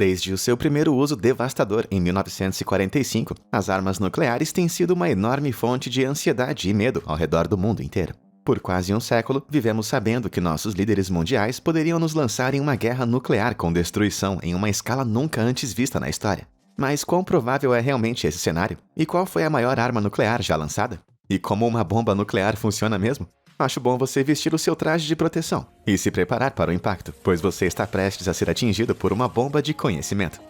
Desde o seu primeiro uso devastador em 1945, as armas nucleares têm sido uma enorme fonte de ansiedade e medo ao redor do mundo inteiro. Por quase um século, vivemos sabendo que nossos líderes mundiais poderiam nos lançar em uma guerra nuclear com destruição em uma escala nunca antes vista na história. Mas quão provável é realmente esse cenário? E qual foi a maior arma nuclear já lançada? E como uma bomba nuclear funciona mesmo? Acho bom você vestir o seu traje de proteção e se preparar para o impacto, pois você está prestes a ser atingido por uma bomba de conhecimento.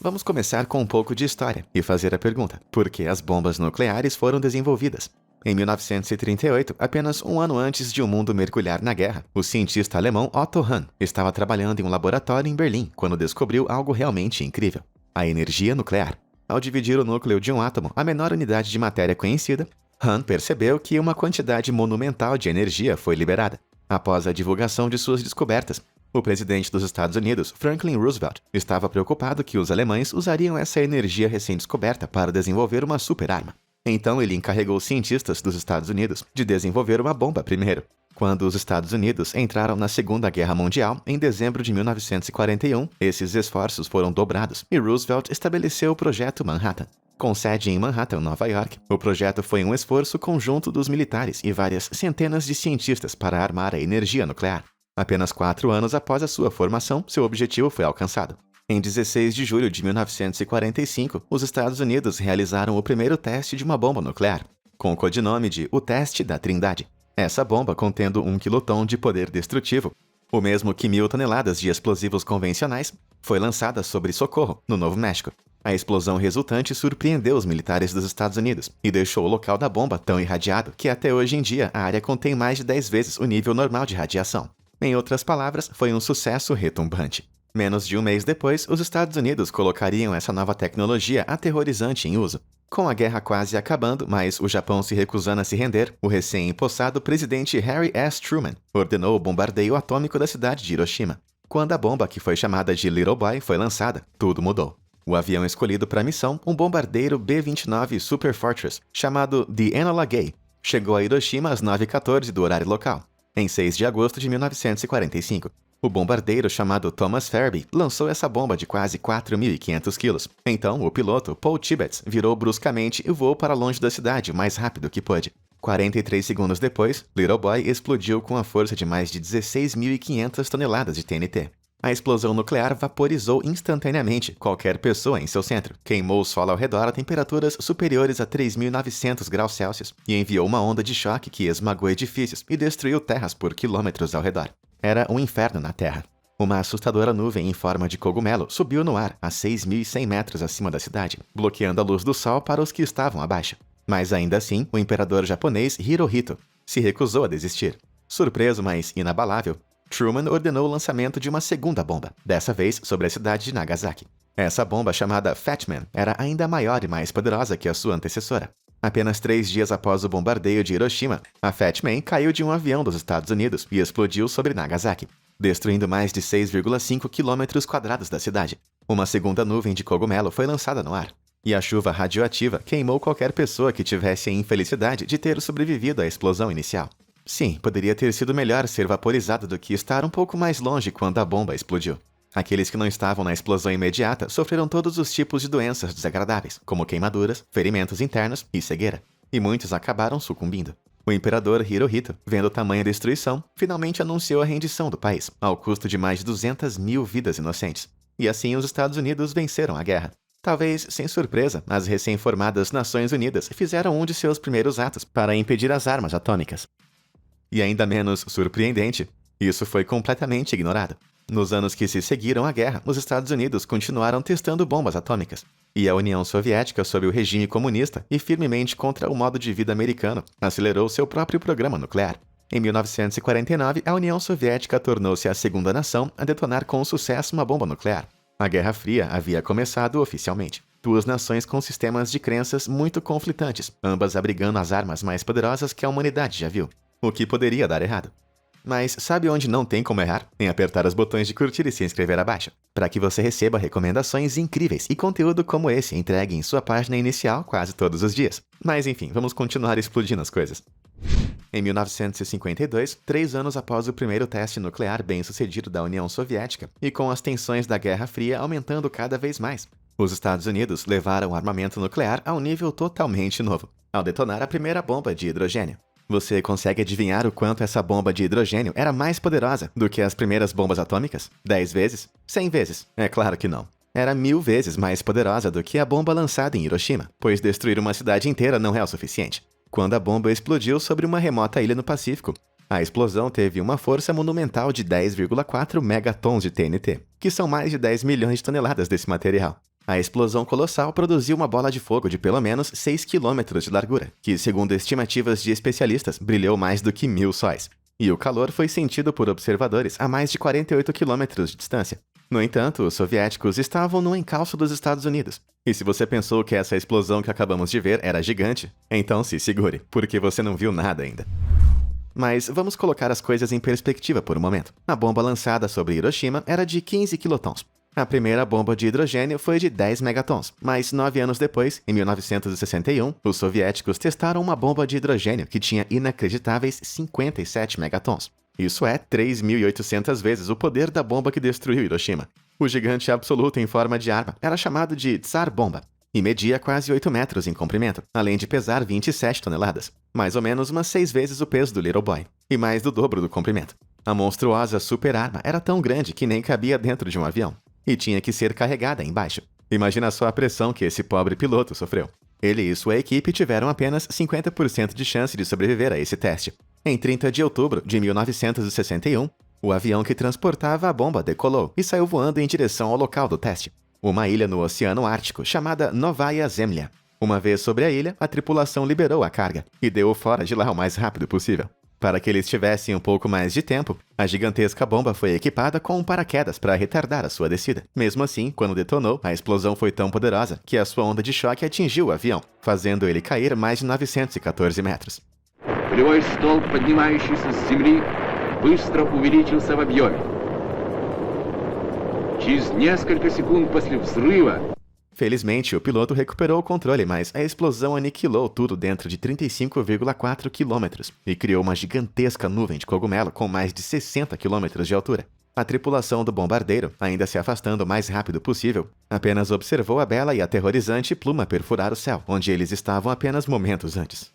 Vamos começar com um pouco de história e fazer a pergunta: por que as bombas nucleares foram desenvolvidas? Em 1938, apenas um ano antes de o mundo mergulhar na guerra, o cientista alemão Otto Hahn estava trabalhando em um laboratório em Berlim quando descobriu algo realmente incrível: a energia nuclear. Ao dividir o núcleo de um átomo, a menor unidade de matéria conhecida, Hahn percebeu que uma quantidade monumental de energia foi liberada. Após a divulgação de suas descobertas, o presidente dos Estados Unidos, Franklin Roosevelt, estava preocupado que os alemães usariam essa energia recém-descoberta para desenvolver uma super-arma. Então ele encarregou os cientistas dos Estados Unidos de desenvolver uma bomba primeiro. Quando os Estados Unidos entraram na Segunda Guerra Mundial, em dezembro de 1941, esses esforços foram dobrados e Roosevelt estabeleceu o Projeto Manhattan. Com sede em Manhattan, Nova York, o projeto foi um esforço conjunto dos militares e várias centenas de cientistas para armar a energia nuclear. Apenas 4 anos após a sua formação, seu objetivo foi alcançado. Em 16 de julho de 1945, os Estados Unidos realizaram o primeiro teste de uma bomba nuclear, com o codinome de o Teste da Trindade. Essa bomba, contendo 1 quiloton de poder destrutivo, o mesmo que 1.000 toneladas de explosivos convencionais, foi lançada sobre Socorro, no Novo México. A explosão resultante surpreendeu os militares dos Estados Unidos e deixou o local da bomba tão irradiado que até hoje em dia a área contém mais de 10 vezes o nível normal de radiação. Em outras palavras, foi um sucesso retumbante. Menos de um mês depois, os Estados Unidos colocariam essa nova tecnologia aterrorizante em uso. Com a guerra quase acabando, mas o Japão se recusando a se render, o recém-empossado presidente Harry S. Truman ordenou o bombardeio atômico da cidade de Hiroshima. Quando a bomba, que foi chamada de Little Boy, foi lançada, tudo mudou. O avião escolhido para a missão, um bombardeiro B-29 Super Fortress, chamado The Enola Gay, chegou a Hiroshima às 9h14 do horário local, em 6 de agosto de 1945. O bombardeiro chamado Thomas Farby lançou essa bomba de quase 4.500 quilos. Então, o piloto, Paul Tibbets, virou bruscamente e voou para longe da cidade o mais rápido que pôde. 43 segundos depois, Little Boy explodiu com a força de mais de 16.500 toneladas de TNT. A explosão nuclear vaporizou instantaneamente qualquer pessoa em seu centro, queimou o solo ao redor a temperaturas superiores a 3.900 graus Celsius e enviou uma onda de choque que esmagou edifícios e destruiu terras por quilômetros ao redor. Era um inferno na Terra. Uma assustadora nuvem em forma de cogumelo subiu no ar a 6.100 metros acima da cidade, bloqueando a luz do sol para os que estavam abaixo. Mas ainda assim, o imperador japonês Hirohito se recusou a desistir. Surpreso, mas inabalável, Truman ordenou o lançamento de uma segunda bomba, dessa vez sobre a cidade de Nagasaki. Essa bomba, chamada Fat Man, era ainda maior e mais poderosa que a sua antecessora. Apenas 3 dias após o bombardeio de Hiroshima, a Fat Man caiu de um avião dos Estados Unidos e explodiu sobre Nagasaki, destruindo mais de 6,5 km² da cidade. Uma segunda nuvem de cogumelo foi lançada no ar, e a chuva radioativa queimou qualquer pessoa que tivesse a infelicidade de ter sobrevivido à explosão inicial. Sim, poderia ter sido melhor ser vaporizado do que estar um pouco mais longe quando a bomba explodiu. Aqueles que não estavam na explosão imediata sofreram todos os tipos de doenças desagradáveis, como queimaduras, ferimentos internos e cegueira. E muitos acabaram sucumbindo. O imperador Hirohito, vendo tamanha destruição, finalmente anunciou a rendição do país, ao custo de mais de 200.000 vidas inocentes. E assim os Estados Unidos venceram a guerra. Talvez, sem surpresa, as recém-formadas Nações Unidas fizeram um de seus primeiros atos para impedir as armas atômicas. E ainda menos surpreendente, isso foi completamente ignorado. Nos anos que se seguiram à guerra, os Estados Unidos continuaram testando bombas atômicas. E a União Soviética, sob o regime comunista e firmemente contra o modo de vida americano, acelerou seu próprio programa nuclear. Em 1949, a União Soviética tornou-se a segunda nação a detonar com sucesso uma bomba nuclear. A Guerra Fria havia começado oficialmente. 2 nações com sistemas de crenças muito conflitantes, ambas abrigando as armas mais poderosas que a humanidade já viu. O que poderia dar errado? Mas sabe onde não tem como errar? Em apertar os botões de curtir e se inscrever abaixo, para que você receba recomendações incríveis e conteúdo como esse entregue em sua página inicial quase todos os dias. Mas enfim, vamos continuar explodindo as coisas. Em 1952, 3 anos após o primeiro teste nuclear bem-sucedido da União Soviética, e com as tensões da Guerra Fria aumentando cada vez mais, os Estados Unidos levaram o armamento nuclear a um nível totalmente novo, ao detonar a primeira bomba de hidrogênio. Você consegue adivinhar o quanto essa bomba de hidrogênio era mais poderosa do que as primeiras bombas atômicas? 10 vezes? 100 vezes? É claro que não. Era 1000 vezes mais poderosa do que a bomba lançada em Hiroshima, pois destruir uma cidade inteira não é o suficiente. Quando a bomba explodiu sobre uma remota ilha no Pacífico, a explosão teve uma força monumental de 10,4 megatons de TNT, que são mais de 10 milhões de toneladas desse material. A explosão colossal produziu uma bola de fogo de pelo menos 6 quilômetros de largura, que, segundo estimativas de especialistas, brilhou mais do que 1000 sóis. E o calor foi sentido por observadores a mais de 48 quilômetros de distância. No entanto, os soviéticos estavam no encalço dos Estados Unidos. E se você pensou que essa explosão que acabamos de ver era gigante, então se segure, porque você não viu nada ainda. Mas vamos colocar as coisas em perspectiva por um momento. A bomba lançada sobre Hiroshima era de 15 quilotons. A primeira bomba de hidrogênio foi de 10 megatons, mas 9 anos depois, em 1961, os soviéticos testaram uma bomba de hidrogênio que tinha inacreditáveis 57 megatons. Isso é 3.800 vezes o poder da bomba que destruiu Hiroshima. O gigante absoluto em forma de arma era chamado de Tsar Bomba e media quase 8 metros em comprimento, além de pesar 27 toneladas, mais ou menos umas 6 vezes o peso do Little Boy, e mais do dobro do comprimento. A monstruosa super-arma era tão grande que nem cabia dentro de um avião, e tinha que ser carregada embaixo. Imagina só a pressão que esse pobre piloto sofreu. Ele e sua equipe tiveram apenas 50% de chance de sobreviver a esse teste. Em 30 de outubro de 1961, o avião que transportava a bomba decolou e saiu voando em direção ao local do teste, uma ilha no Oceano Ártico chamada Novaya Zemlya. Uma vez sobre a ilha, a tripulação liberou a carga e deu-o fora de lá o mais rápido possível. Para que eles tivessem um pouco mais de tempo, a gigantesca bomba foi equipada com um paraquedas para retardar a sua descida. Mesmo assim, quando detonou, a explosão foi tão poderosa que a sua onda de choque atingiu o avião, fazendo ele cair mais de 914 metros. Пулевой столб, поднимающийся с земли, быстро увеличился в объеме. Через несколько секунд после взрыва Felizmente, o piloto recuperou o controle, mas a explosão aniquilou tudo dentro de 35,4 quilômetros e criou uma gigantesca nuvem de cogumelo com mais de 60 quilômetros de altura. A tripulação do bombardeiro, ainda se afastando o mais rápido possível, apenas observou a bela e aterrorizante pluma perfurar o céu, onde eles estavam apenas momentos antes.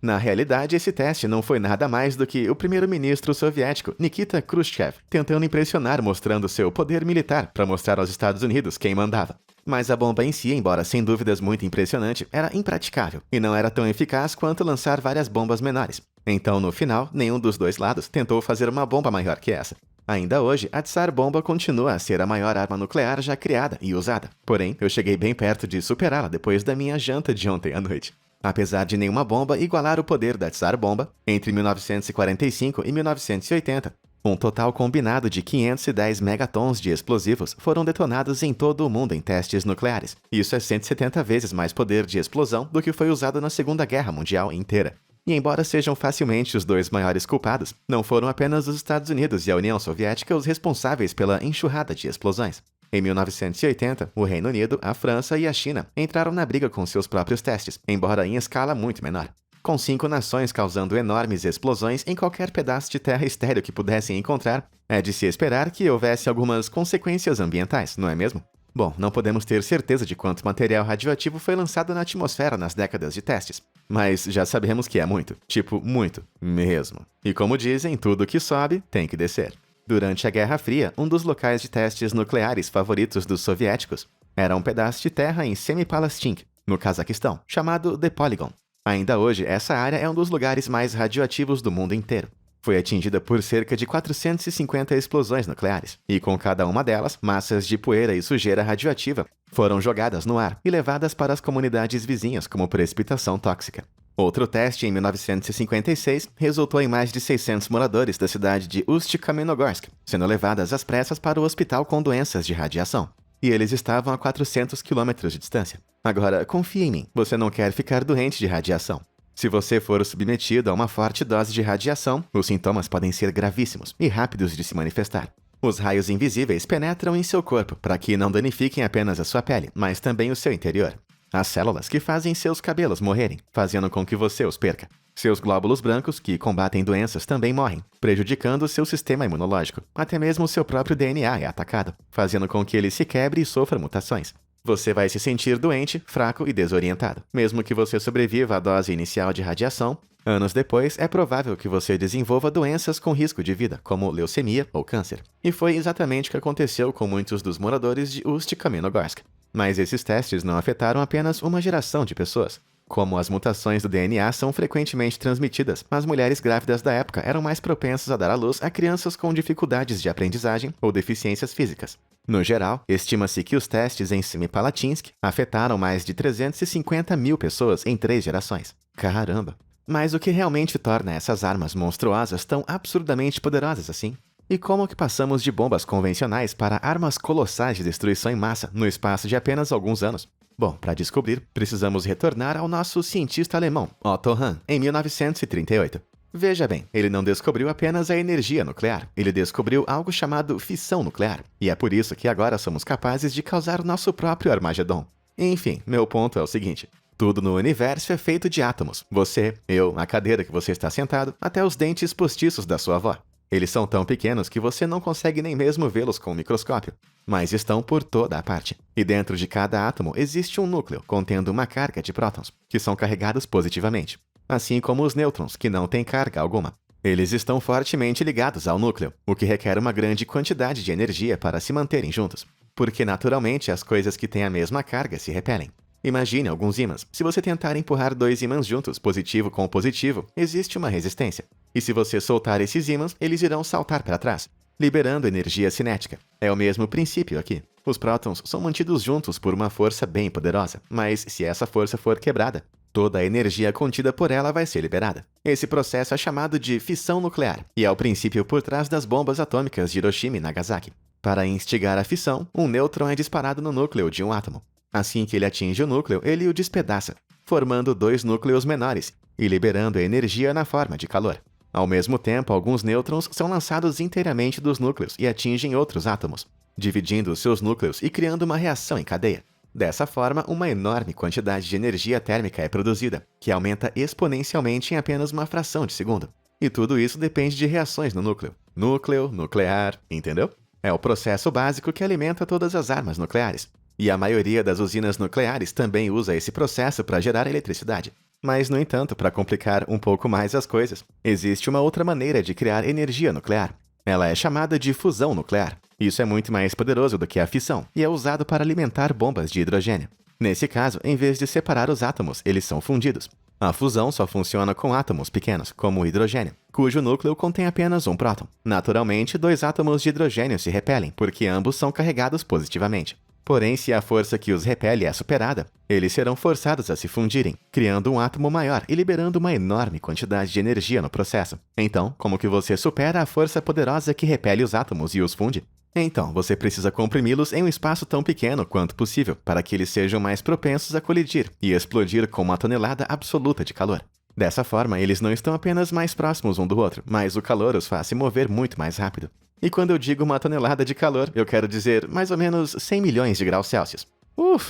Na realidade, esse teste não foi nada mais do que o primeiro-ministro soviético, Nikita Khrushchev, tentando impressionar mostrando seu poder militar para mostrar aos Estados Unidos quem mandava. Mas a bomba em si, embora sem dúvidas muito impressionante, era impraticável e não era tão eficaz quanto lançar várias bombas menores. Então, no final, nenhum dos dois lados tentou fazer uma bomba maior que essa. Ainda hoje, a Tsar Bomba continua a ser a maior arma nuclear já criada e usada. Porém, eu cheguei bem perto de superá-la depois da minha janta de ontem à noite. Apesar de nenhuma bomba igualar o poder da Tsar Bomba, entre 1945 e 1980, um total combinado de 510 megatons de explosivos foram detonados em todo o mundo em testes nucleares. Isso é 170 vezes mais poder de explosão do que foi usado na Segunda Guerra Mundial inteira. E embora sejam facilmente os dois maiores culpados, não foram apenas os Estados Unidos e a União Soviética os responsáveis pela enxurrada de explosões. Em 1980, o Reino Unido, a França e a China entraram na briga com seus próprios testes, embora em escala muito menor. Com 5 nações causando enormes explosões em qualquer pedaço de terra estéril que pudessem encontrar, é de se esperar que houvesse algumas consequências ambientais, não é mesmo? Bom, não podemos ter certeza de quanto material radioativo foi lançado na atmosfera nas décadas de testes, mas já sabemos que é muito, tipo muito, mesmo. E como dizem, tudo que sobe tem que descer. Durante a Guerra Fria, um dos locais de testes nucleares favoritos dos soviéticos era um pedaço de terra em Semipalatinsk, no Cazaquistão, chamado The Polygon. Ainda hoje, essa área é um dos lugares mais radioativos do mundo inteiro. Foi atingida por cerca de 450 explosões nucleares, e com cada uma delas, massas de poeira e sujeira radioativa foram jogadas no ar e levadas para as comunidades vizinhas como precipitação tóxica. Outro teste, em 1956, resultou em mais de 600 moradores da cidade de Ust-Kamenogorsk sendo levadas às pressas para o hospital com doenças de radiação. E eles estavam a 400 quilômetros de distância. Agora, confie em mim, você não quer ficar doente de radiação. Se você for submetido a uma forte dose de radiação, os sintomas podem ser gravíssimos e rápidos de se manifestar. Os raios invisíveis penetram em seu corpo para que não danifiquem apenas a sua pele, mas também o seu interior. As células que fazem seus cabelos morrerem, fazendo com que você os perca. Seus glóbulos brancos, que combatem doenças, também morrem, prejudicando seu sistema imunológico. Até mesmo seu próprio DNA é atacado, fazendo com que ele se quebre e sofra mutações. Você vai se sentir doente, fraco e desorientado. Mesmo que você sobreviva à dose inicial de radiação, anos depois é provável que você desenvolva doenças com risco de vida, como leucemia ou câncer. E foi exatamente o que aconteceu com muitos dos moradores de Ust-Kamenogorsk. Mas esses testes não afetaram apenas uma geração de pessoas. Como as mutações do DNA são frequentemente transmitidas, as mulheres grávidas da época eram mais propensas a dar à luz a crianças com dificuldades de aprendizagem ou deficiências físicas. No geral, estima-se que os testes em Semipalatinsk afetaram mais de 350 mil pessoas em 3 gerações. Caramba! Mas o que realmente torna essas armas monstruosas tão absurdamente poderosas assim? E como que passamos de bombas convencionais para armas colossais de destruição em massa no espaço de apenas alguns anos? Bom, para descobrir, precisamos retornar ao nosso cientista alemão, Otto Hahn, em 1938. Veja bem, ele não descobriu apenas a energia nuclear, ele descobriu algo chamado fissão nuclear. E é por isso que agora somos capazes de causar nosso próprio Armagedon. Enfim, meu ponto é o seguinte: tudo no universo é feito de átomos. Você, eu, a cadeira que você está sentado, até os dentes postiços da sua avó. Eles são tão pequenos que você não consegue nem mesmo vê-los com um microscópio, mas estão por toda a parte. E dentro de cada átomo existe um núcleo contendo uma carga de prótons, que são carregados positivamente, assim como os nêutrons, que não têm carga alguma. Eles estão fortemente ligados ao núcleo, o que requer uma grande quantidade de energia para se manterem juntos, porque naturalmente as coisas que têm a mesma carga se repelem. Imagine alguns ímãs. Se você tentar empurrar 2 ímãs juntos, positivo com positivo, existe uma resistência. E se você soltar esses ímãs, eles irão saltar para trás, liberando energia cinética. É o mesmo princípio aqui. Os prótons são mantidos juntos por uma força bem poderosa, mas se essa força for quebrada, toda a energia contida por ela vai ser liberada. Esse processo é chamado de fissão nuclear, e é o princípio por trás das bombas atômicas de Hiroshima e Nagasaki. Para instigar a fissão, um nêutron é disparado no núcleo de um átomo. Assim que ele atinge o núcleo, ele o despedaça, formando 2 núcleos menores e liberando a energia na forma de calor. Ao mesmo tempo, alguns nêutrons são lançados inteiramente dos núcleos e atingem outros átomos, dividindo seus núcleos e criando uma reação em cadeia. Dessa forma, uma enorme quantidade de energia térmica é produzida, que aumenta exponencialmente em apenas uma fração de segundo. E tudo isso depende de reações no núcleo. Núcleo, nuclear, entendeu? É o processo básico que alimenta todas as armas nucleares. E a maioria das usinas nucleares também usa esse processo para gerar eletricidade. Mas, no entanto, para complicar um pouco mais as coisas, existe uma outra maneira de criar energia nuclear. Ela é chamada de fusão nuclear. Isso é muito mais poderoso do que a fissão e é usado para alimentar bombas de hidrogênio. Nesse caso, em vez de separar os átomos, eles são fundidos. A fusão só funciona com átomos pequenos, como o hidrogênio, cujo núcleo contém apenas um próton. Naturalmente, 2 átomos de hidrogênio se repelem, porque ambos são carregados positivamente. Porém, se a força que os repele é superada, eles serão forçados a se fundirem, criando um átomo maior e liberando uma enorme quantidade de energia no processo. Então, como que você supera a força poderosa que repele os átomos e os funde? Então, você precisa comprimi-los em um espaço tão pequeno quanto possível, para que eles sejam mais propensos a colidir e explodir com uma tonelada absoluta de calor. Dessa forma, eles não estão apenas mais próximos um do outro, mas o calor os faz se mover muito mais rápido. E quando eu digo uma tonelada de calor, eu quero dizer mais ou menos 100 milhões de graus Celsius.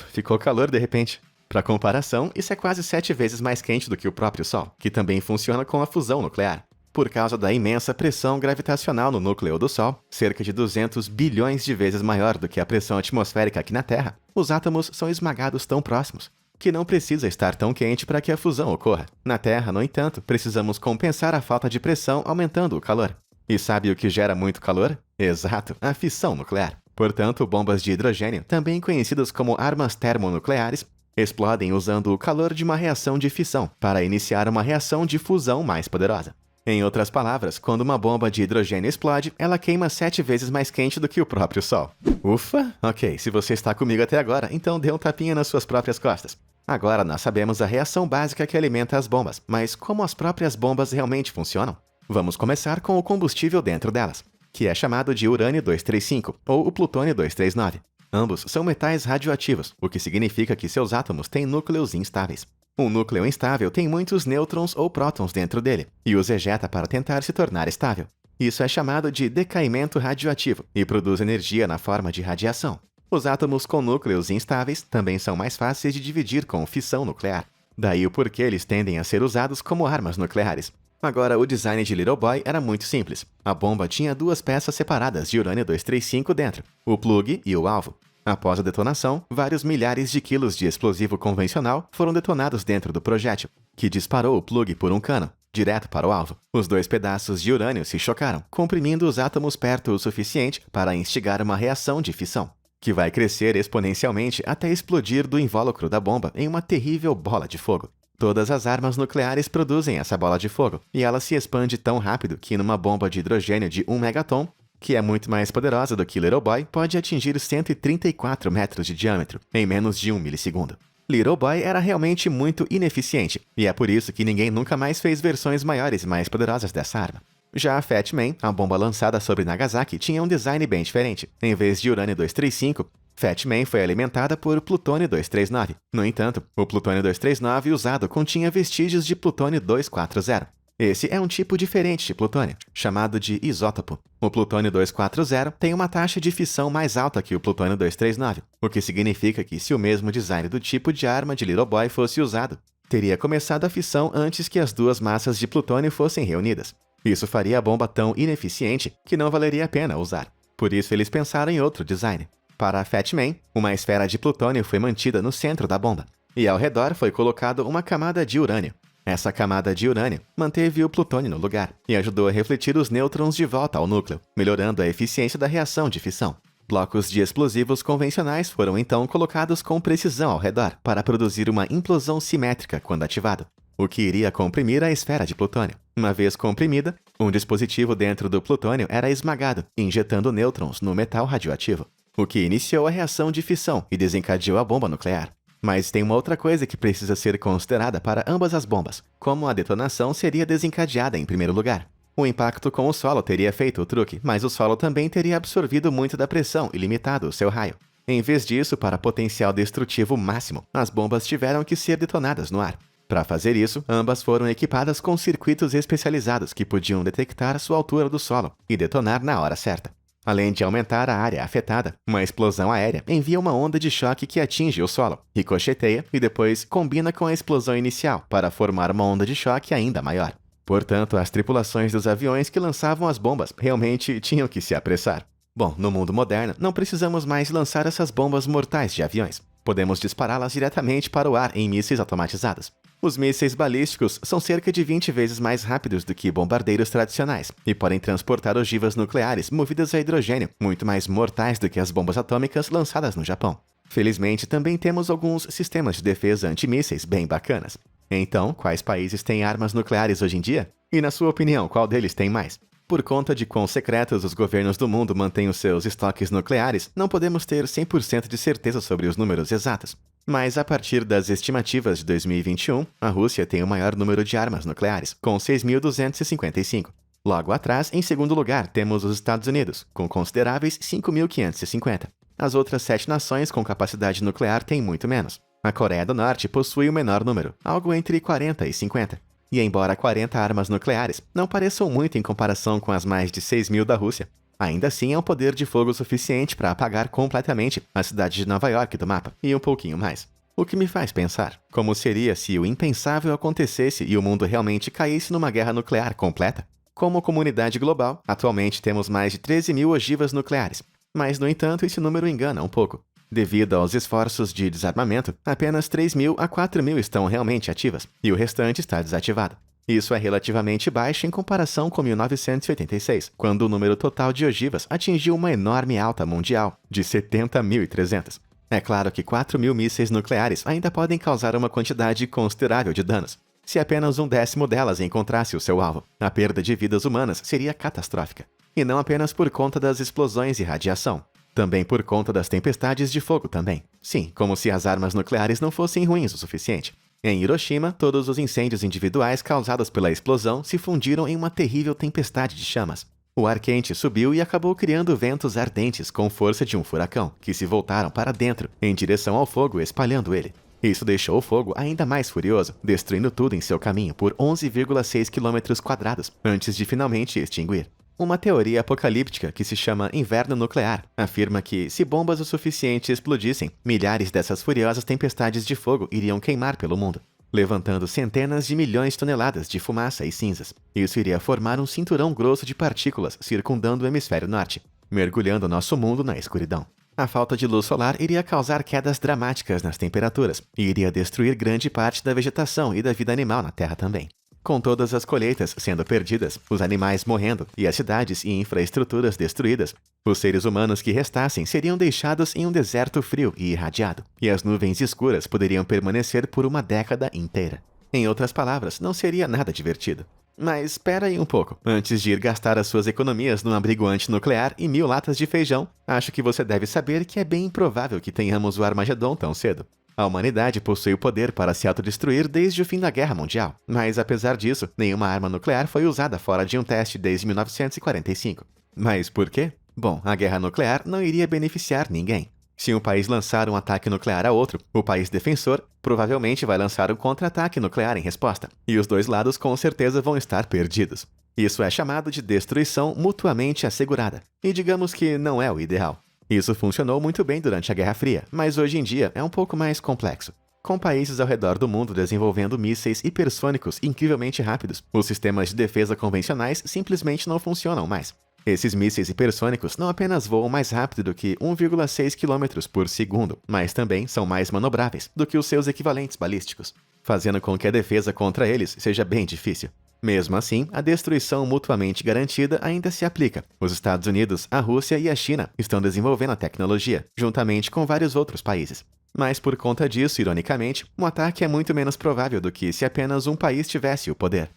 Ficou calor de repente. Para comparação, isso é quase 7 vezes mais quente do que o próprio Sol, que também funciona com a fusão nuclear. Por causa da imensa pressão gravitacional no núcleo do Sol, cerca de 200 bilhões de vezes maior do que a pressão atmosférica aqui na Terra, os átomos são esmagados tão próximos que não precisa estar tão quente para que a fusão ocorra. Na Terra, no entanto, precisamos compensar a falta de pressão aumentando o calor. E sabe o que gera muito calor? Exato, a fissão nuclear. Portanto, bombas de hidrogênio, também conhecidas como armas termonucleares, explodem usando o calor de uma reação de fissão para iniciar uma reação de fusão mais poderosa. Em outras palavras, quando uma bomba de hidrogênio explode, ela queima 7 vezes mais quente do que o próprio Sol. Ufa! Ok, se você está comigo até agora, então dê um tapinha nas suas próprias costas. Agora nós sabemos a reação básica que alimenta as bombas, mas como as próprias bombas realmente funcionam? Vamos começar com o combustível dentro delas, que é chamado de urânio-235 ou o plutônio-239. Ambos são metais radioativos, o que significa que seus átomos têm núcleos instáveis. Um núcleo instável tem muitos nêutrons ou prótons dentro dele e os ejeta para tentar se tornar estável. Isso é chamado de decaimento radioativo e produz energia na forma de radiação. Os átomos com núcleos instáveis também são mais fáceis de dividir com fissão nuclear. Daí o porquê eles tendem a ser usados como armas nucleares. Agora, o design de Little Boy era muito simples. A bomba tinha duas peças separadas de urânio-235 dentro, o plug e o alvo. Após a detonação, vários milhares de quilos de explosivo convencional foram detonados dentro do projétil, que disparou o plug por um cano, direto para o alvo. Os dois pedaços de urânio se chocaram, comprimindo os átomos perto o suficiente para instigar uma reação de fissão, que vai crescer exponencialmente até explodir do invólucro da bomba em uma terrível bola de fogo. Todas as armas nucleares produzem essa bola de fogo, e ela se expande tão rápido que numa bomba de hidrogênio de 1 megaton, que é muito mais poderosa do que Little Boy, pode atingir 134 metros de diâmetro, em menos de 1 milissegundo. Little Boy era realmente muito ineficiente, e é por isso que ninguém nunca mais fez versões maiores e mais poderosas dessa arma. Já a Fat Man, a bomba lançada sobre Nagasaki, tinha um design bem diferente. Em vez de urânio-235, Fat Man foi alimentada por plutônio-239. No entanto, o plutônio-239 usado continha vestígios de plutônio-240. Esse é um tipo diferente de plutônio, chamado de isótopo. O plutônio-240 tem uma taxa de fissão mais alta que o plutônio-239, o que significa que se o mesmo design do tipo de arma de Little Boy fosse usado, teria começado a fissão antes que as duas massas de plutônio fossem reunidas. Isso faria a bomba tão ineficiente que não valeria a pena usar. Por isso eles pensaram em outro design. Para a Fat Man, uma esfera de plutônio foi mantida no centro da bomba, e ao redor foi colocado uma camada de urânio. Essa camada de urânio manteve o plutônio no lugar e ajudou a refletir os nêutrons de volta ao núcleo, melhorando a eficiência da reação de fissão. Blocos de explosivos convencionais foram então colocados com precisão ao redor para produzir uma implosão simétrica quando ativado, o que iria comprimir a esfera de plutônio. Uma vez comprimida, um dispositivo dentro do plutônio era esmagado, injetando nêutrons no metal radioativo, o que iniciou a reação de fissão e desencadeou a bomba nuclear. Mas tem uma outra coisa que precisa ser considerada para ambas as bombas, como a detonação seria desencadeada em primeiro lugar. O impacto com o solo teria feito o truque, mas o solo também teria absorvido muito da pressão e limitado o seu raio. Em vez disso, para potencial destrutivo máximo, as bombas tiveram que ser detonadas no ar. Para fazer isso, ambas foram equipadas com circuitos especializados que podiam detectar sua altura do solo e detonar na hora certa. Além de aumentar a área afetada, uma explosão aérea envia uma onda de choque que atinge o solo, ricocheteia e depois combina com a explosão inicial para formar uma onda de choque ainda maior. Portanto, as tripulações dos aviões que lançavam as bombas realmente tinham que se apressar. Bom, no mundo moderno, não precisamos mais lançar essas bombas mortais de aviões. Podemos dispará-las diretamente para o ar em mísseis automatizados. Os mísseis balísticos são cerca de 20 vezes mais rápidos do que bombardeiros tradicionais e podem transportar ogivas nucleares movidas a hidrogênio, muito mais mortais do que as bombas atômicas lançadas no Japão. Felizmente, também temos alguns sistemas de defesa antimísseis bem bacanas. Então, quais países têm armas nucleares hoje em dia? E na sua opinião, qual deles tem mais? Por conta de quão secretos os governos do mundo mantêm os seus estoques nucleares, não podemos ter 100% de certeza sobre os números exatos. Mas a partir das estimativas de 2021, a Rússia tem o maior número de armas nucleares, com 6.255. Logo atrás, em segundo lugar, temos os Estados Unidos, com consideráveis 5.550. As outras 7 nações com capacidade nuclear têm muito menos. A Coreia do Norte possui o menor número, algo entre 40 e 50. E embora 40 armas nucleares não pareçam muito em comparação com as mais de 6.000 da Rússia, ainda assim é um poder de fogo suficiente para apagar completamente a cidade de Nova York do mapa, e um pouquinho mais. O que me faz pensar, como seria se o impensável acontecesse e o mundo realmente caísse numa guerra nuclear completa? Como comunidade global, atualmente temos mais de 13.000 ogivas nucleares, mas no entanto esse número engana um pouco. Devido aos esforços de desarmamento, apenas 3.000 a 4.000 estão realmente ativas, e o restante está desativado. Isso é relativamente baixo em comparação com 1986, quando o número total de ogivas atingiu uma enorme alta mundial, de 70.300. É claro que 4.000 mísseis nucleares ainda podem causar uma quantidade considerável de danos. Se apenas 1/10 delas encontrasse o seu alvo, a perda de vidas humanas seria catastrófica. E não apenas por conta das explosões e radiação. Também por conta das tempestades de fogo também. Sim, como se as armas nucleares não fossem ruins o suficiente. Em Hiroshima, todos os incêndios individuais causados pela explosão se fundiram em uma terrível tempestade de chamas. O ar quente subiu e acabou criando ventos ardentes com força de um furacão, que se voltaram para dentro, em direção ao fogo, espalhando ele. Isso deixou o fogo ainda mais furioso, destruindo tudo em seu caminho por 11,6 km², antes de finalmente extinguir. Uma teoria apocalíptica que se chama inverno nuclear afirma que, se bombas o suficiente explodissem, milhares dessas furiosas tempestades de fogo iriam queimar pelo mundo. levantando centenas de milhões de toneladas de fumaça e cinzas. Isso iria formar um cinturão grosso de partículas circundando o hemisfério norte, mergulhando nosso mundo na escuridão. A falta de luz solar iria causar quedas dramáticas nas temperaturas e iria destruir grande parte da vegetação e da vida animal na Terra também. Com todas as colheitas sendo perdidas, os animais morrendo e as cidades e infraestruturas destruídas, os seres humanos que restassem seriam deixados em um deserto frio e irradiado, e as nuvens escuras poderiam permanecer por uma década inteira. Em outras palavras, não seria nada divertido. Mas espera aí um pouco. Antes de ir gastar as suas economias num abrigo antinuclear e 1000 latas de feijão, acho que você deve saber que é bem improvável que tenhamos o Armagedon tão cedo. A humanidade possui o poder para se autodestruir desde o fim da Guerra Mundial, mas apesar disso, nenhuma arma nuclear foi usada fora de um teste desde 1945. Mas por quê? Bom, a guerra nuclear não iria beneficiar ninguém. Se um país lançar um ataque nuclear a outro, o país defensor provavelmente vai lançar um contra-ataque nuclear em resposta, e os dois lados com certeza vão estar perdidos. Isso é chamado de destruição mutuamente assegurada, e digamos que não é o ideal. Isso funcionou muito bem durante a Guerra Fria, mas hoje em dia é um pouco mais complexo. Com países ao redor do mundo desenvolvendo mísseis hipersônicos incrivelmente rápidos, os sistemas de defesa convencionais simplesmente não funcionam mais. Esses mísseis hipersônicos não apenas voam mais rápido do que 1,6 km por segundo, mas também são mais manobráveis do que os seus equivalentes balísticos, fazendo com que a defesa contra eles seja bem difícil. Mesmo assim, a destruição mutuamente garantida ainda se aplica. Os Estados Unidos, a Rússia e a China estão desenvolvendo a tecnologia, juntamente com vários outros países. Mas por conta disso, ironicamente, um ataque é muito menos provável do que se apenas um país tivesse o poder.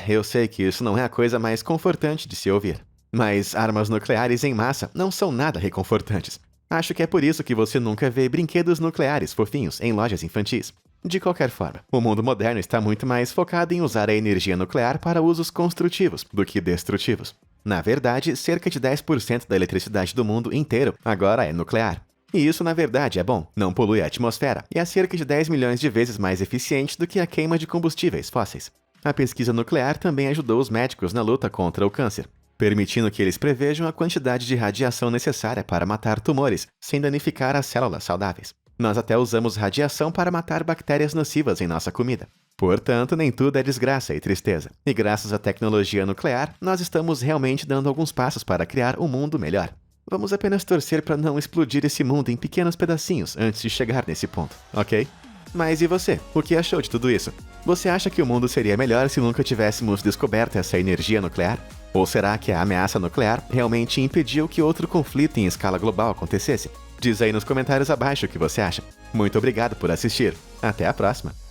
Eu sei que isso não é a coisa mais confortante de se ouvir. Mas armas nucleares em massa não são nada reconfortantes. Acho que é por isso que você nunca vê brinquedos nucleares fofinhos em lojas infantis. De qualquer forma, o mundo moderno está muito mais focado em usar a energia nuclear para usos construtivos do que destrutivos. Na verdade, cerca de 10% da eletricidade do mundo inteiro agora é nuclear. E isso, na verdade, é bom, não polui a atmosfera e é cerca de 10 milhões de vezes mais eficiente do que a queima de combustíveis fósseis. A pesquisa nuclear também ajudou os médicos na luta contra o câncer, permitindo que eles prevejam a quantidade de radiação necessária para matar tumores, sem danificar as células saudáveis. Nós até usamos radiação para matar bactérias nocivas em nossa comida. Portanto, nem tudo é desgraça e tristeza. E graças à tecnologia nuclear, nós estamos realmente dando alguns passos para criar um mundo melhor. Vamos apenas torcer para não explodir esse mundo em pequenos pedacinhos antes de chegar nesse ponto, ok? Mas e você? O que achou de tudo isso? Você acha que o mundo seria melhor se nunca tivéssemos descoberto essa energia nuclear? Ou será que a ameaça nuclear realmente impediu que outro conflito em escala global acontecesse? Diz aí nos comentários abaixo o que você acha. Muito obrigado por assistir. Até a próxima!